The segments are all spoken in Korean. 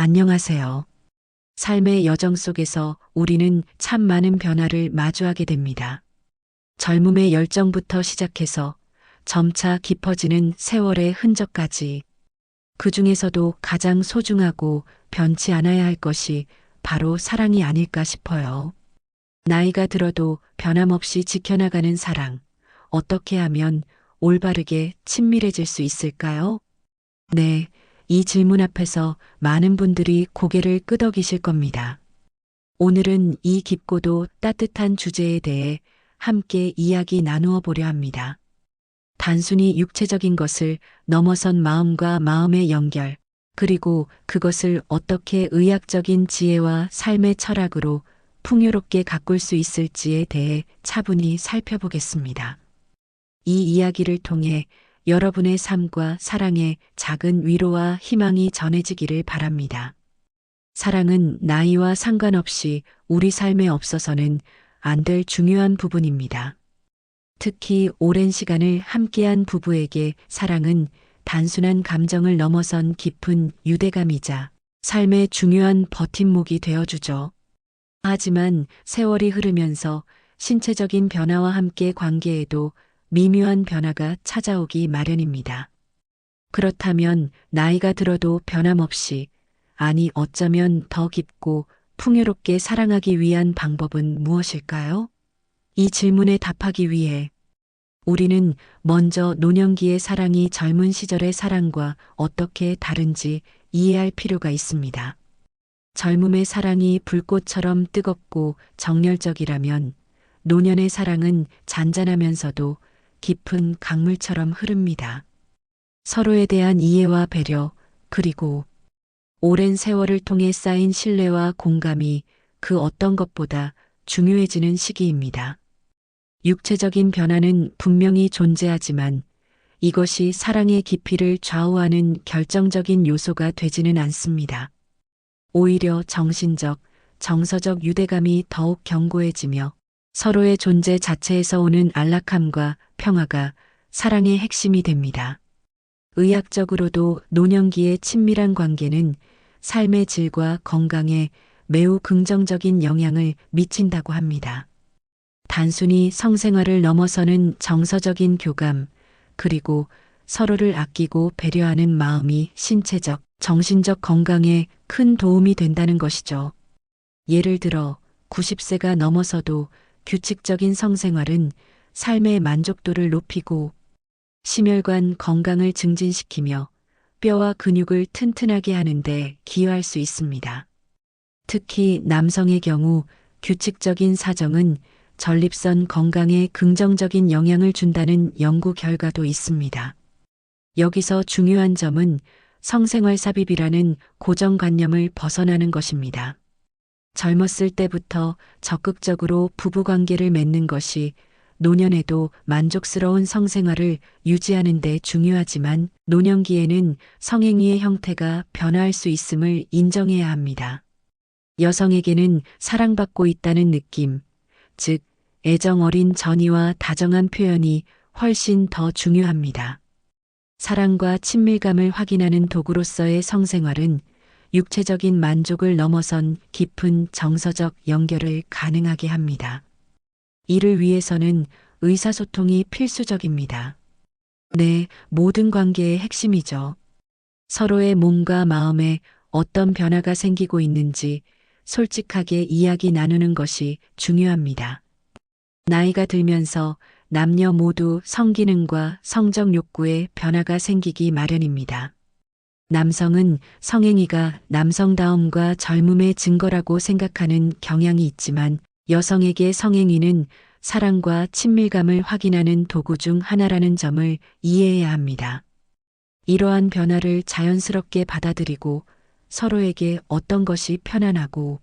안녕하세요. 삶의 여정 속에서 우리는 참 많은 변화를 마주하게 됩니다. 젊음의 열정부터 시작해서 점차 깊어지는 세월의 흔적까지, 그 중에서도 가장 소중하고 변치 않아야 할 것이 바로 사랑이 아닐까 싶어요. 나이가 들어도 변함없이 지켜나가는 사랑, 어떻게 하면 올바르게 친밀해질 수 있을까요? 네, 이 질문 앞에서 많은 분들이 고개를 끄덕이실 겁니다. 오늘은 이 깊고도 따뜻한 주제에 대해 함께 이야기 나누어 보려 합니다. 단순히 육체적인 것을 넘어선 마음과 마음의 연결, 그리고 그것을 어떻게 의학적인 지혜와 삶의 철학으로 풍요롭게 가꿀 수 있을지에 대해 차분히 살펴보겠습니다. 이 이야기를 통해 여러분의 삶과 사랑에 작은 위로와 희망이 전해지기를 바랍니다. 사랑은 나이와 상관없이 우리 삶에 없어서는 안 될 중요한 부분입니다. 특히 오랜 시간을 함께한 부부에게 사랑은 단순한 감정을 넘어선 깊은 유대감이자 삶의 중요한 버팀목이 되어주죠. 하지만 세월이 흐르면서 신체적인 변화와 함께 관계에도 미묘한 변화가 찾아오기 마련입니다. 그렇다면 나이가 들어도 변함없이, 아니 어쩌면 더 깊고 풍요롭게 사랑하기 위한 방법은 무엇일까요? 이 질문에 답하기 위해 우리는 먼저 노년기의 사랑이 젊은 시절의 사랑과 어떻게 다른지 이해할 필요가 있습니다. 젊음의 사랑이 불꽃처럼 뜨겁고 정열적이라면 노년의 사랑은 잔잔하면서도 깊은 강물처럼 흐릅니다. 서로에 대한 이해와 배려, 그리고 오랜 세월을 통해 쌓인 신뢰와 공감이 그 어떤 것보다 중요해지는 시기입니다. 육체적인 변화는 분명히 존재하지만 이것이 사랑의 깊이를 좌우하는 결정적인 요소가 되지는 않습니다. 오히려 정신적, 정서적 유대감이 더욱 견고해지며 서로의 존재 자체에서 오는 안락함과 평화가 사랑의 핵심이 됩니다. 의학적으로도 노년기의 친밀한 관계는 삶의 질과 건강에 매우 긍정적인 영향을 미친다고 합니다. 단순히 성생활을 넘어서는 정서적인 교감, 그리고 서로를 아끼고 배려하는 마음이 신체적, 정신적 건강에 큰 도움이 된다는 것이죠. 예를 들어 90세가 넘어서도 규칙적인 성생활은 삶의 만족도를 높이고 심혈관 건강을 증진시키며 뼈와 근육을 튼튼하게 하는데 기여할 수 있습니다. 특히 남성의 경우 규칙적인 사정은 전립선 건강에 긍정적인 영향을 준다는 연구 결과도 있습니다. 여기서 중요한 점은 성생활 삽입이라는 고정관념을 벗어나는 것입니다. 젊었을 때부터 적극적으로 부부관계를 맺는 것이 노년에도 만족스러운 성생활을 유지하는 데 중요하지만 노년기에는 성행위의 형태가 변화할 수 있음을 인정해야 합니다. 여성에게는 사랑받고 있다는 느낌, 즉 애정 어린 전의와 다정한 표현이 훨씬 더 중요합니다. 사랑과 친밀감을 확인하는 도구로서의 성생활은 육체적인 만족을 넘어선 깊은 정서적 연결을 가능하게 합니다. 이를 위해서는 의사소통이 필수적입니다. 네, 모든 관계의 핵심이죠. 서로의 몸과 마음에 어떤 변화가 생기고 있는지 솔직하게 이야기 나누는 것이 중요합니다. 나이가 들면서 남녀 모두 성기능과 성적 욕구에 변화가 생기기 마련입니다. 남성은 성행위가 남성다움과 젊음의 증거라고 생각하는 경향이 있지만 여성에게 성행위는 사랑과 친밀감을 확인하는 도구 중 하나라는 점을 이해해야 합니다. 이러한 변화를 자연스럽게 받아들이고 서로에게 어떤 것이 편안하고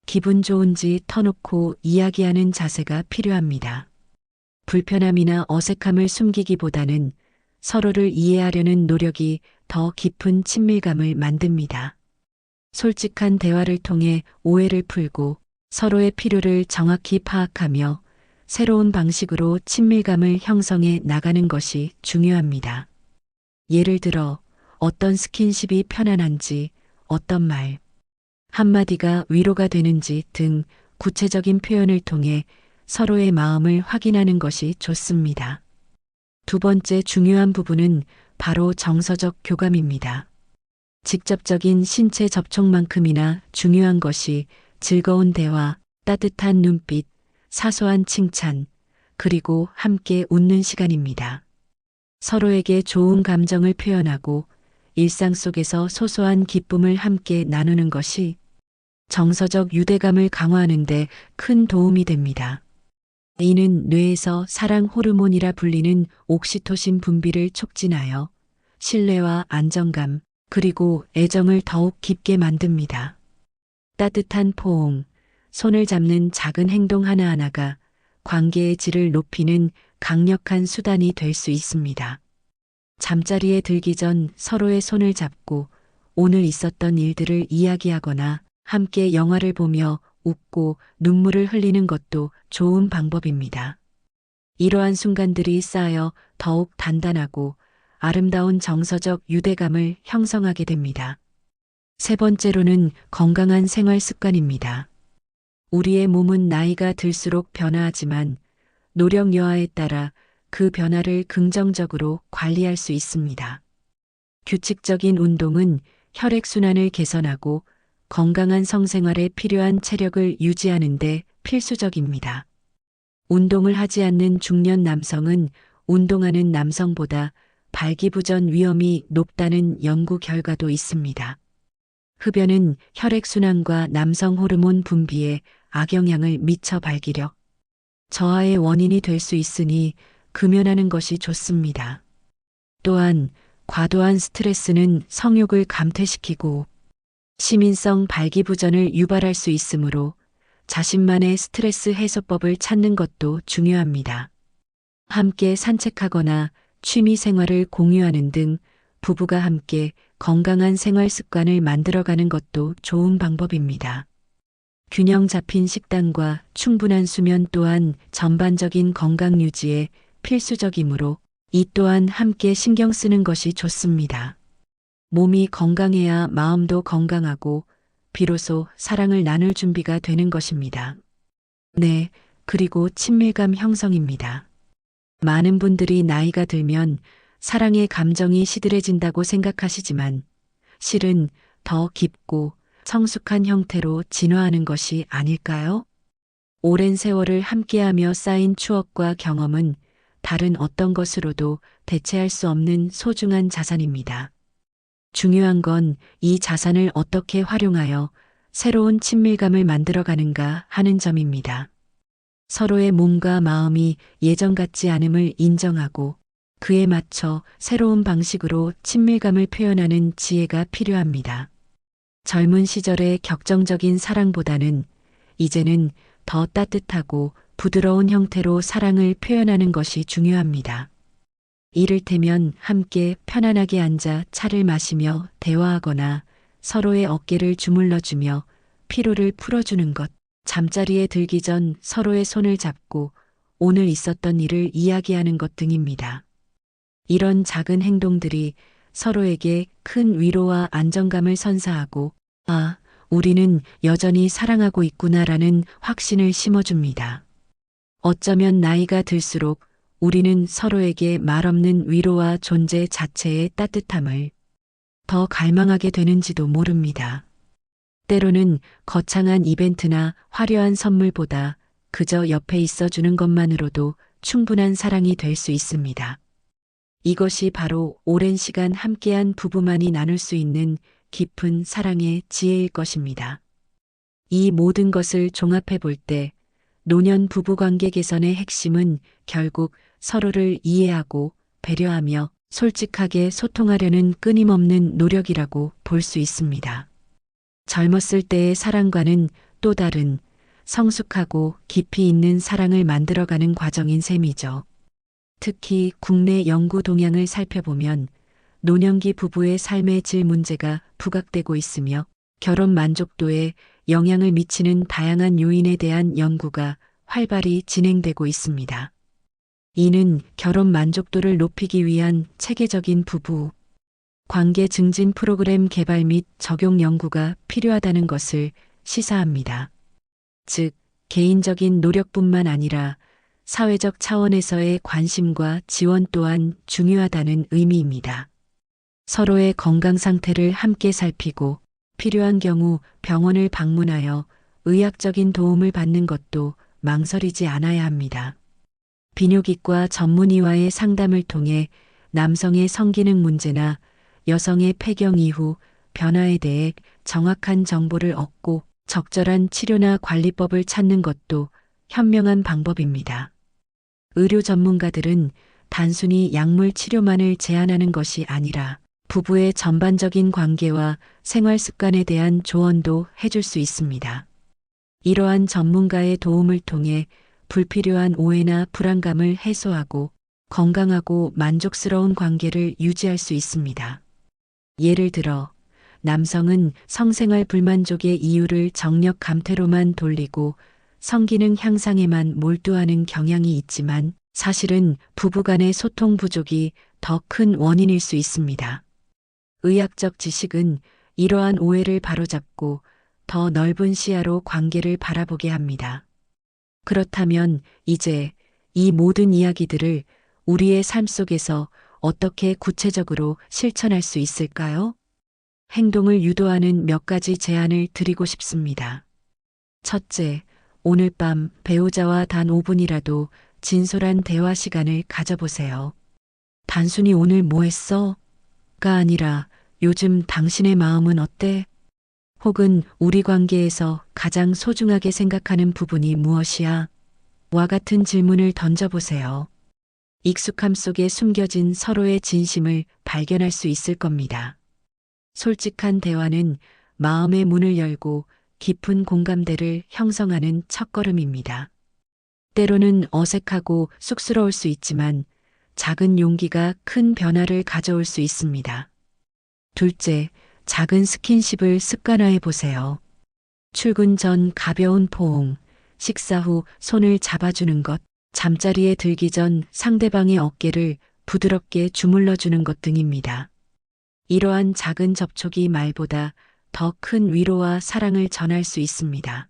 기분 좋은지 터놓고 이야기하는 자세가 필요합니다. 불편함이나 어색함을 숨기기보다는 서로를 이해하려는 노력이 더 깊은 친밀감을 만듭니다. 솔직한 대화를 통해 오해를 풀고 서로의 필요를 정확히 파악하며 새로운 방식으로 친밀감을 형성해 나가는 것이 중요합니다. 예를 들어 어떤 스킨십이 편안한지, 어떤 말, 한마디가 위로가 되는지 등 구체적인 표현을 통해 서로의 마음을 확인하는 것이 좋습니다. 두 번째 중요한 부분은 바로 정서적 교감입니다. 직접적인 신체 접촉만큼이나 중요한 것이 즐거운 대화, 따뜻한 눈빛, 사소한 칭찬, 그리고 함께 웃는 시간입니다. 서로에게 좋은 감정을 표현하고 일상 속에서 소소한 기쁨을 함께 나누는 것이 정서적 유대감을 강화하는 데 큰 도움이 됩니다. 이는 뇌에서 사랑 호르몬이라 불리는 옥시토신 분비를 촉진하여 신뢰와 안정감, 그리고 애정을 더욱 깊게 만듭니다. 따뜻한 포옹, 손을 잡는 작은 행동 하나하나가 관계의 질을 높이는 강력한 수단이 될 수 있습니다. 잠자리에 들기 전 서로의 손을 잡고 오늘 있었던 일들을 이야기하거나 함께 영화를 보며 웃고 눈물을 흘리는 것도 좋은 방법입니다. 이러한 순간들이 쌓여 더욱 단단하고 아름다운 정서적 유대감을 형성하게 됩니다. 세 번째로는 건강한 생활 습관입니다. 우리의 몸은 나이가 들수록 변화하지만 노력 여하에 따라 그 변화를 긍정적으로 관리할 수 있습니다. 규칙적인 운동은 혈액순환을 개선하고 건강한 성생활에 필요한 체력을 유지하는 데 필수적입니다. 운동을 하지 않는 중년 남성은 운동하는 남성보다 발기부전 위험이 높다는 연구 결과도 있습니다. 흡연은 혈액순환과 남성 호르몬 분비에 악영향을 미쳐 발기력 저하의 원인이 될 수 있으니 금연하는 것이 좋습니다. 또한 과도한 스트레스는 성욕을 감퇴시키고 시민성 발기부전을 유발할 수 있으므로 자신만의 스트레스 해소법을 찾는 것도 중요합니다. 함께 산책하거나 취미 생활을 공유하는 등 부부가 함께 건강한 생활 습관을 만들어가는 것도 좋은 방법입니다. 균형 잡힌 식단과 충분한 수면 또한 전반적인 건강 유지에 필수적이므로 이 또한 함께 신경 쓰는 것이 좋습니다. 몸이 건강해야 마음도 건강하고 비로소 사랑을 나눌 준비가 되는 것입니다. 네, 그리고 친밀감 형성입니다. 많은 분들이 나이가 들면 사랑의 감정이 시들해진다고 생각하시지만 실은 더 깊고 성숙한 형태로 진화하는 것이 아닐까요? 오랜 세월을 함께하며 쌓인 추억과 경험은 다른 어떤 것으로도 대체할 수 없는 소중한 자산입니다. 중요한 건 이 자산을 어떻게 활용하여 새로운 친밀감을 만들어가는가 하는 점입니다. 서로의 몸과 마음이 예전 같지 않음을 인정하고 그에 맞춰 새로운 방식으로 친밀감을 표현하는 지혜가 필요합니다. 젊은 시절의 격정적인 사랑보다는 이제는 더 따뜻하고 부드러운 형태로 사랑을 표현하는 것이 중요합니다. 이를테면 함께 편안하게 앉아 차를 마시며 대화하거나 서로의 어깨를 주물러주며 피로를 풀어주는 것, 잠자리에 들기 전 서로의 손을 잡고 오늘 있었던 일을 이야기하는 것 등입니다. 이런 작은 행동들이 서로에게 큰 위로와 안정감을 선사하고 아, 우리는 여전히 사랑하고 있구나라는 확신을 심어줍니다. 어쩌면 나이가 들수록 우리는 서로에게 말없는 위로와 존재 자체의 따뜻함을 더 갈망하게 되는지도 모릅니다. 때로는 거창한 이벤트나 화려한 선물보다 그저 옆에 있어주는 것만으로도 충분한 사랑이 될 수 있습니다. 이것이 바로 오랜 시간 함께한 부부만이 나눌 수 있는 깊은 사랑의 지혜일 것입니다. 이 모든 것을 종합해 볼 때 노년 부부관계 개선의 핵심은 결국 서로를 이해하고 배려하며 솔직하게 소통하려는 끊임없는 노력이라고 볼 수 있습니다. 젊었을 때의 사랑과는 또 다른 성숙하고 깊이 있는 사랑을 만들어가는 과정인 셈이죠. 특히 국내 연구 동향을 살펴보면 노년기 부부의 삶의 질 문제가 부각되고 있으며 결혼 만족도에 영향을 미치는 다양한 요인에 대한 연구가 활발히 진행되고 있습니다. 이는 결혼 만족도를 높이기 위한 체계적인 부부 관계 증진 프로그램 개발 및 적용 연구가 필요하다는 것을 시사합니다. 즉, 개인적인 노력뿐만 아니라 사회적 차원에서의 관심과 지원 또한 중요하다는 의미입니다. 서로의 건강 상태를 함께 살피고 필요한 경우 병원을 방문하여 의학적인 도움을 받는 것도 망설이지 않아야 합니다. 비뇨기과 전문의와의 상담을 통해 남성의 성기능 문제나 여성의 폐경 이후 변화에 대해 정확한 정보를 얻고 적절한 치료나 관리법을 찾는 것도 현명한 방법입니다. 의료 전문가들은 단순히 약물 치료만을 제안하는 것이 아니라 부부의 전반적인 관계와 생활 습관에 대한 조언도 해줄 수 있습니다. 이러한 전문가의 도움을 통해 불필요한 오해나 불안감을 해소하고 건강하고 만족스러운 관계를 유지할 수 있습니다. 예를 들어, 남성은 성생활 불만족의 이유를 정력 감퇴로만 돌리고 성기능 향상에만 몰두하는 경향이 있지만 사실은 부부간의 소통 부족이 더 큰 원인일 수 있습니다. 의학적 지식은 이러한 오해를 바로잡고 더 넓은 시야로 관계를 바라보게 합니다. 그렇다면 이제 이 모든 이야기들을 우리의 삶 속에서 어떻게 구체적으로 실천할 수 있을까요? 행동을 유도하는 몇 가지 제안을 드리고 싶습니다. 첫째, 오늘 밤 배우자와 단 5분이라도 진솔한 대화 시간을 가져보세요. 단순히 오늘 뭐 했어? 가 아니라 요즘 당신의 마음은 어때? 혹은 우리 관계에서 가장 소중하게 생각하는 부분이 무엇이야? 와 같은 질문을 던져보세요. 익숙함 속에 숨겨진 서로의 진심을 발견할 수 있을 겁니다. 솔직한 대화는 마음의 문을 열고 깊은 공감대를 형성하는 첫걸음입니다. 때로는 어색하고 쑥스러울 수 있지만 작은 용기가 큰 변화를 가져올 수 있습니다. 둘째, 작은 스킨십을 습관화해 보세요. 출근 전 가벼운 포옹, 식사 후 손을 잡아주는 것, 잠자리에 들기 전 상대방의 어깨를 부드럽게 주물러 주는 것 등입니다. 이러한 작은 접촉이 말보다 더 큰 위로와 사랑을 전할 수 있습니다.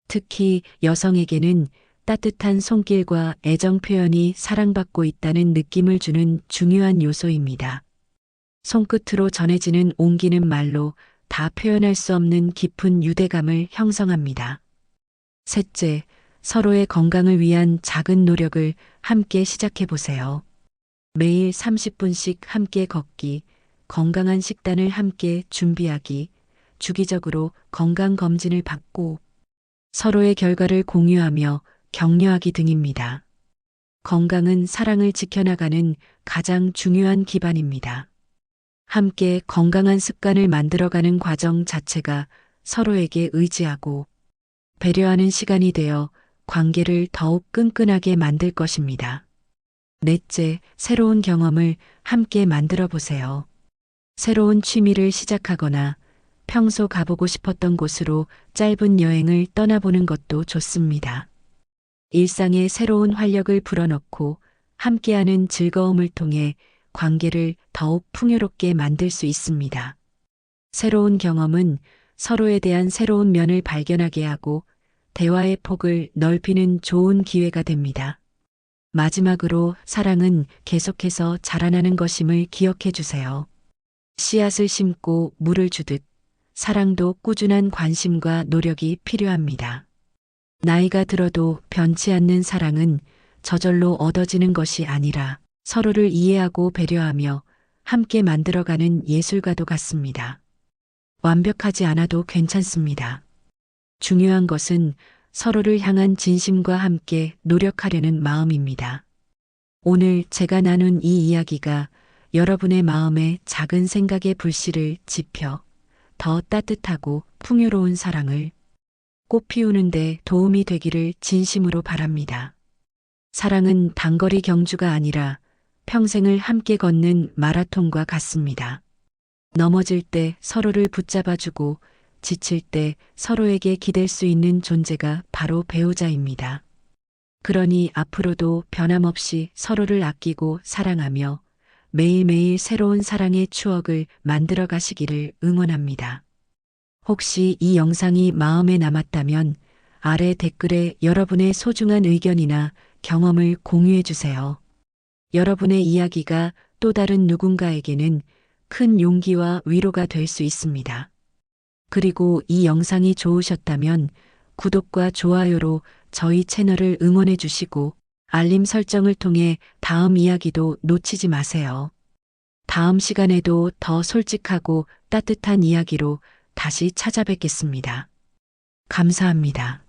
특히 여성에게는 따뜻한 손길과 애정 표현이 사랑받고 있다는 느낌을 주는 중요한 요소입니다. 손끝으로 전해지는 온기는 말로 다 표현할 수 없는 깊은 유대감을 형성합니다. 셋째, 서로의 건강을 위한 작은 노력을 함께 시작해 보세요. 매일 30분씩 함께 걷기, 건강한 식단을 함께 준비하기, 주기적으로 건강검진을 받고 서로의 결과를 공유하며 격려하기 등입니다. 건강은 사랑을 지켜나가는 가장 중요한 기반입니다. 함께 건강한 습관을 만들어가는 과정 자체가 서로에게 의지하고 배려하는 시간이 되어 관계를 더욱 끈끈하게 만들 것입니다. 넷째, 새로운 경험을 함께 만들어 보세요. 새로운 취미를 시작하거나 평소 가보고 싶었던 곳으로 짧은 여행을 떠나보는 것도 좋습니다. 일상에 새로운 활력을 불어넣고 함께하는 즐거움을 통해 관계를 더욱 풍요롭게 만들 수 있습니다. 새로운 경험은 서로에 대한 새로운 면을 발견하게 하고 대화의 폭을 넓히는 좋은 기회가 됩니다. 마지막으로 사랑은 계속해서 자라나는 것임을 기억해 주세요. 씨앗을 심고 물을 주듯 사랑도 꾸준한 관심과 노력이 필요합니다. 나이가 들어도 변치 않는 사랑은 저절로 얻어지는 것이 아니라 서로를 이해하고 배려하며 함께 만들어가는 예술과도 같습니다. 완벽하지 않아도 괜찮습니다. 중요한 것은 서로를 향한 진심과 함께 노력하려는 마음입니다. 오늘 제가 나눈 이 이야기가 여러분의 마음에 작은 생각의 불씨를 지펴 더 따뜻하고 풍요로운 사랑을 꽃 피우는데 도움이 되기를 진심으로 바랍니다. 사랑은 단거리 경주가 아니라 평생을 함께 걷는 마라톤과 같습니다. 넘어질 때 서로를 붙잡아주고 지칠 때 서로에게 기댈 수 있는 존재가 바로 배우자입니다. 그러니 앞으로도 변함없이 서로를 아끼고 사랑하며 매일매일 새로운 사랑의 추억을 만들어 가시기를 응원합니다. 혹시 이 영상이 마음에 남았다면 아래 댓글에 여러분의 소중한 의견이나 경험을 공유해 주세요. 여러분의 이야기가 또 다른 누군가에게는 큰 용기와 위로가 될 수 있습니다. 그리고 이 영상이 좋으셨다면 구독과 좋아요로 저희 채널을 응원해 주시고 알림 설정을 통해 다음 이야기도 놓치지 마세요. 다음 시간에도 더 솔직하고 따뜻한 이야기로 다시 찾아뵙겠습니다. 감사합니다.